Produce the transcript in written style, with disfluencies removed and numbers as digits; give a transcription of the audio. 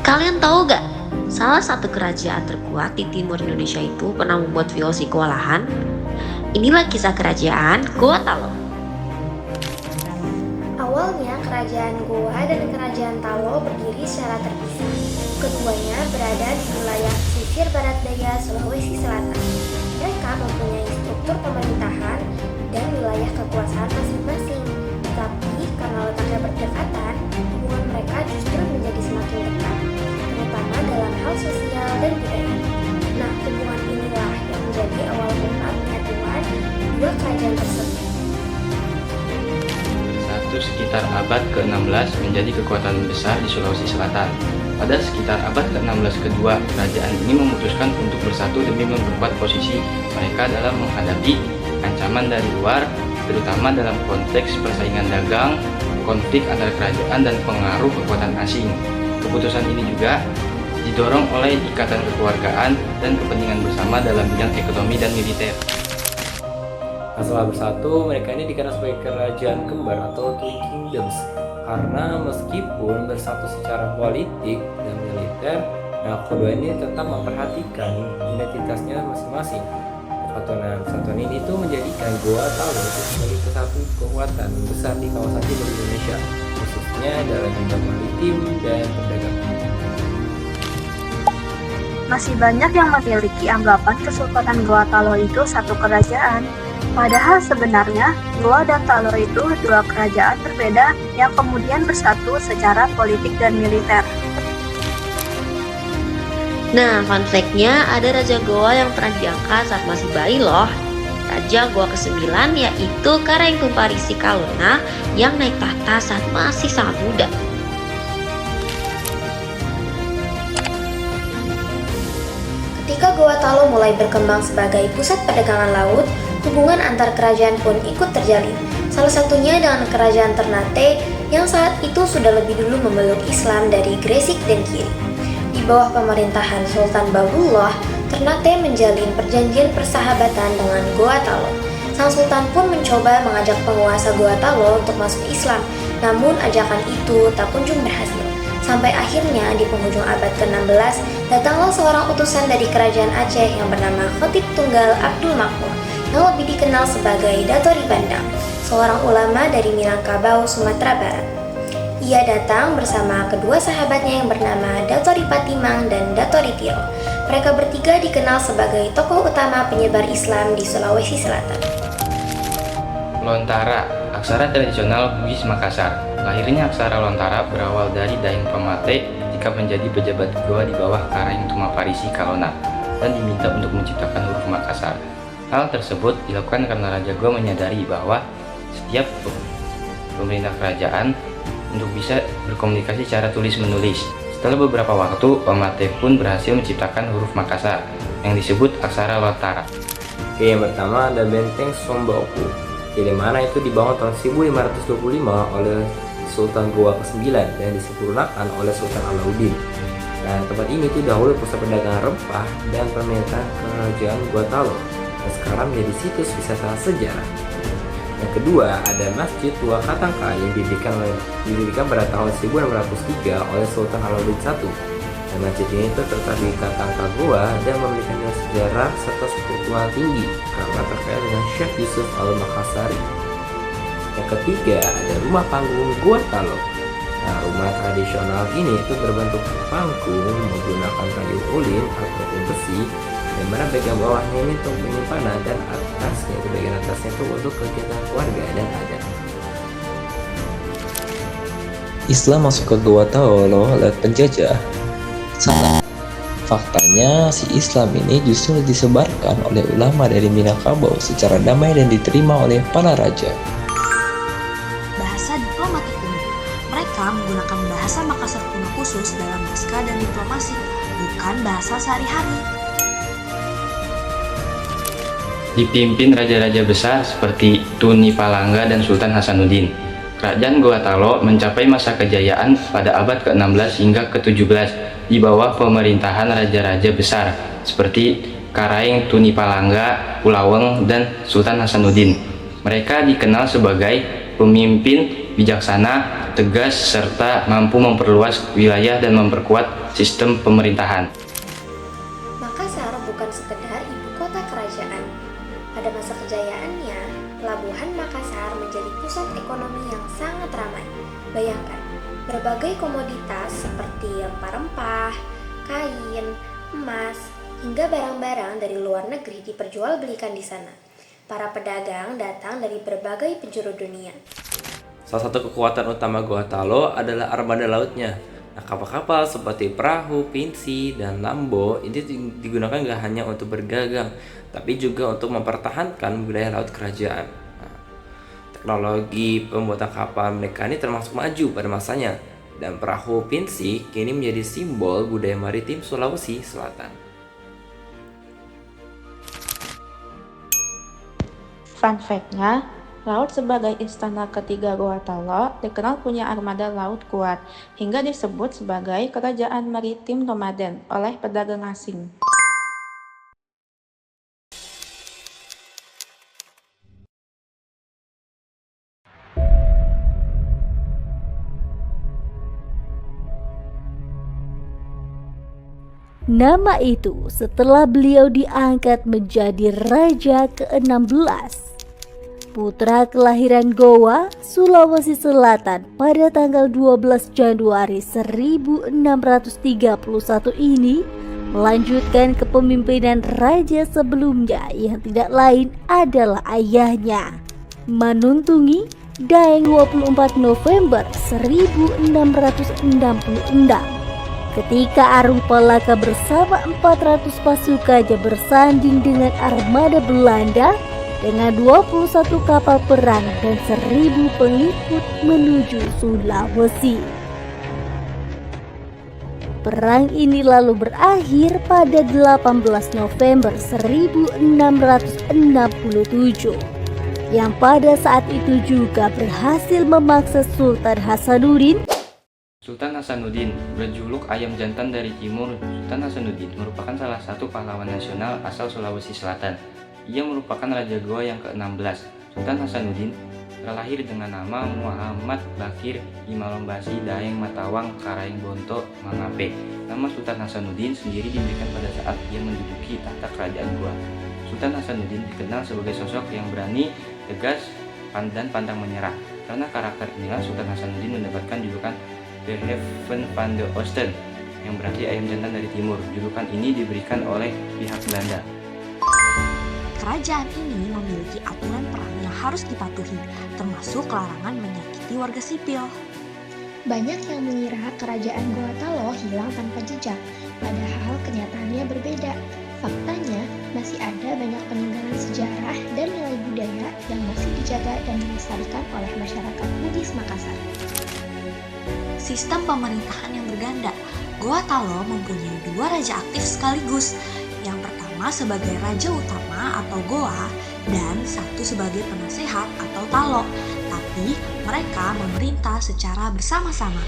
Kalian tahu gak? Salah satu kerajaan terkuat di timur Indonesia itu pernah membuat VOC kewalahan. Inilah kisah kerajaan Goa Talo. Awalnya kerajaan Goa dan kerajaan Talo berdiri secara terpisah. Keduanya berada di wilayah pesisir barat daya Sulawesi Selatan. Mereka mempunyai struktur pemerintahan dan wilayah kekuasaan masing-masing. Tapi karena letaknya berdekatan, hubungan mereka justru menjadi semakin dekat, terutama dalam hal sosial dan budaya. Nah, hubungan inilah yang menjadi awal mula penyatuan dua kerajaan tersebut. Sekitar abad ke-16 menjadi kekuatan besar di Sulawesi Selatan. Pada sekitar abad ke-16 kedua, kerajaan ini memutuskan untuk bersatu demi memperkuat posisi mereka dalam menghadapi ancaman dari luar, terutama dalam konteks persaingan dagang, konflik antar kerajaan, dan pengaruh kekuatan asing. Keputusan ini juga didorong oleh ikatan kekeluargaan dan kepentingan bersama dalam bidang ekonomi dan militer. Setelah bersatu, mereka ini dikenal sebagai kerajaan kembar atau Twin Kingdoms karena meskipun bersatu secara politik dan militer, kedua ini tetap memperhatikan identitasnya masing-masing. Persatuan ini tuh menjadikan Goa Talo sebagai satu kekuatan besar di kawasan timur Indonesia, khususnya dalam bidang maritim dan perdagangan. Masih banyak yang memiliki anggapan Kesultanan Goa Talo itu satu kerajaan. Padahal sebenarnya Goa dan Talo itu dua kerajaan berbeda yang kemudian bersatu secara politik dan militer. Nah, fun fact-nya ada Raja Goa yang pernah diangkat saat masih bayi loh. Raja Goa ke-9 yaitu Karengkuparisi Kalona yang naik tahta saat masih sangat muda. Ketika Goa Talo mulai berkembang sebagai pusat perdagangan laut, hubungan antar kerajaan pun ikut terjalin. Salah satunya dengan kerajaan Ternate yang saat itu sudah lebih dulu memeluk Islam dari Gresik dan Kiri. Di bawah pemerintahan Sultan Babullah, Ternate menjalin perjanjian persahabatan dengan Goa Talo. Sang Sultan pun mencoba mengajak penguasa Goa Talo untuk masuk Islam, namun ajakan itu tak kunjung berhasil. Sampai akhirnya di penghujung abad ke-16, datanglah seorang utusan dari kerajaan Aceh yang bernama Khotib Tunggal Abdul Makmur, yang lebih dikenal sebagai Datori Bandang, seorang ulama dari Minangkabau, Sumatera Barat. Ia datang bersama kedua sahabatnya yang bernama Datori Patimang dan Datori Tiro. Mereka bertiga dikenal sebagai tokoh utama penyebar Islam di Sulawesi Selatan. Lontara, aksara tradisional Bugis Makassar. Lahirnya aksara Lontara berawal dari Daeng Pamate ketika menjadi pejabat Goa di bawah Karengkuparisi Kalona dan diminta untuk menciptakan huruf Makassar. Hal tersebut dilakukan karena Raja Goa menyadari bahwa setiap pemerintah kerajaan untuk bisa berkomunikasi secara tulis-menulis. Setelah beberapa waktu, Pamate pun berhasil menciptakan huruf Makassar yang disebut aksara Lontara. Yang pertama ada Benteng Sombaoku, di mana itu dibangun tahun 1525 oleh Sultan Goa ke-9 dan disempurnakan oleh Sultan Alauddin. Dan tempat ini tuh dahulu pusat perdagangan rempah dan pemerintahan kerajaan Goa Talo, dan sekarang menjadi situs wisata sejarah. Yang kedua ada Masjid Tua Katangka yang didirikan pada tahun 1603 oleh Sultan Alauddin I. Dan masjid ini tuh terletak di Katangka Goa dan memiliki nilai sejarah serta spiritual tinggi karena terkait dengan Syekh Yusuf Al-Makassari. Yang ketiga ada rumah panggung Goa Talo. Nah, rumah tradisional ini itu berbentuk panggung menggunakan kayu ulin ataupun besi, dan mana bagian bawahnya ini untuk penyimpanan dan atasnya itu bagian atasnya itu untuk kegiatan keluarga dan adat. Islam masuk ke Goa Talo lewat penjajah? Salah. Faktanya, si Islam ini justru disebarkan oleh ulama dari Minangkabau secara damai dan diterima oleh para raja. Bahasa diplomatik kuno. Mereka menggunakan bahasa Makassar kuno khusus dalam naskah dan diplomasi, bukan bahasa sehari-hari. Dipimpin raja-raja besar seperti Tuni Palangga dan Sultan Hasanuddin. Kerajaan Goa Talo mencapai masa kejayaan pada abad ke-16 hingga ke-17 di bawah pemerintahan raja-raja besar seperti Karaeng Tuni Palangga, Kulaweng, dan Sultan Hasanuddin. Mereka dikenal sebagai pemimpin bijaksana, tegas, serta mampu memperluas wilayah dan memperkuat sistem pemerintahan. Makassar bukan sekedar ibu kota kerajaan. Pada masa kejayaannya, pelabuhan Makassar menjadi pusat ekonomi yang sangat ramai. Bayangkan, berbagai komoditas seperti rempah-rempah, kain, emas, hingga barang-barang dari luar negeri diperjualbelikan di sana. Para pedagang datang dari berbagai penjuru dunia. Salah satu kekuatan utama Gua Talo adalah armada lautnya. Nah, kapal-kapal seperti perahu, pinsi, dan lambo ini digunakan nggak hanya untuk berdagang, tapi juga untuk mempertahankan wilayah laut kerajaan. Nah, teknologi pembuatan kapal mereka ini termasuk maju pada masanya, dan perahu pinsi kini menjadi simbol budaya maritim Sulawesi Selatan. Fun fact-nya, laut sebagai istana ketiga Goa Talo dikenal punya armada laut kuat, hingga disebut sebagai kerajaan maritim nomaden oleh pedagang asing. Nama itu setelah beliau diangkat menjadi Raja ke-16. Putra kelahiran Goa, Sulawesi Selatan pada tanggal 12 Januari 1631 ini melanjutkan kepemimpinan raja sebelumnya yang tidak lain adalah ayahnya, Manuntungi Daeng 24 November 1666. Ketika Arung Palaka bersama 400 pasukannya bersanding dengan armada Belanda dengan 21 kapal perang dan 1000 pengikut menuju Sulawesi. Perang ini lalu berakhir pada 18 November 1667 yang pada saat itu juga berhasil memaksa Sultan Hasanuddin. Sultan Hasanuddin berjuluk ayam jantan dari timur. Sultan Hasanuddin merupakan salah satu pahlawan nasional asal Sulawesi Selatan. Ia merupakan Raja Goa yang ke-16. Sultan Hasanuddin terlahir dengan nama Muhammad Bakir Imalombasi Daeng Matawang Karaeng Bonto Mangape. Nama Sultan Hasanuddin sendiri diberikan pada saat ia menduduki tahta kerajaan Goa. Sultan Hasanuddin dikenal sebagai sosok yang berani, tegas, dan pantang menyerah. Karena karakter inilah Sultan Hasanuddin mendapatkan julukan The Heaven van de Oosten, yang berarti ayam jantan dari timur. Julukan ini diberikan oleh pihak Belanda. Kerajaan ini memiliki aturan perang yang harus dipatuhi, termasuk larangan menyakiti warga sipil. Banyak yang mengira kerajaan Goa Talo hilang tanpa jejak, padahal kenyataannya berbeda. Faktanya, masih ada banyak peninggalan sejarah dan nilai budaya yang masih dijaga dan dilestarikan oleh masyarakat Bugis Makassar. Sistem pemerintahan yang berganda. Goa Talo mempunyai 2 raja aktif sekaligus. Yang pertama sebagai raja utama atau Goa dan satu sebagai penasehat atau Talo. Tapi mereka memerintah secara bersama-sama.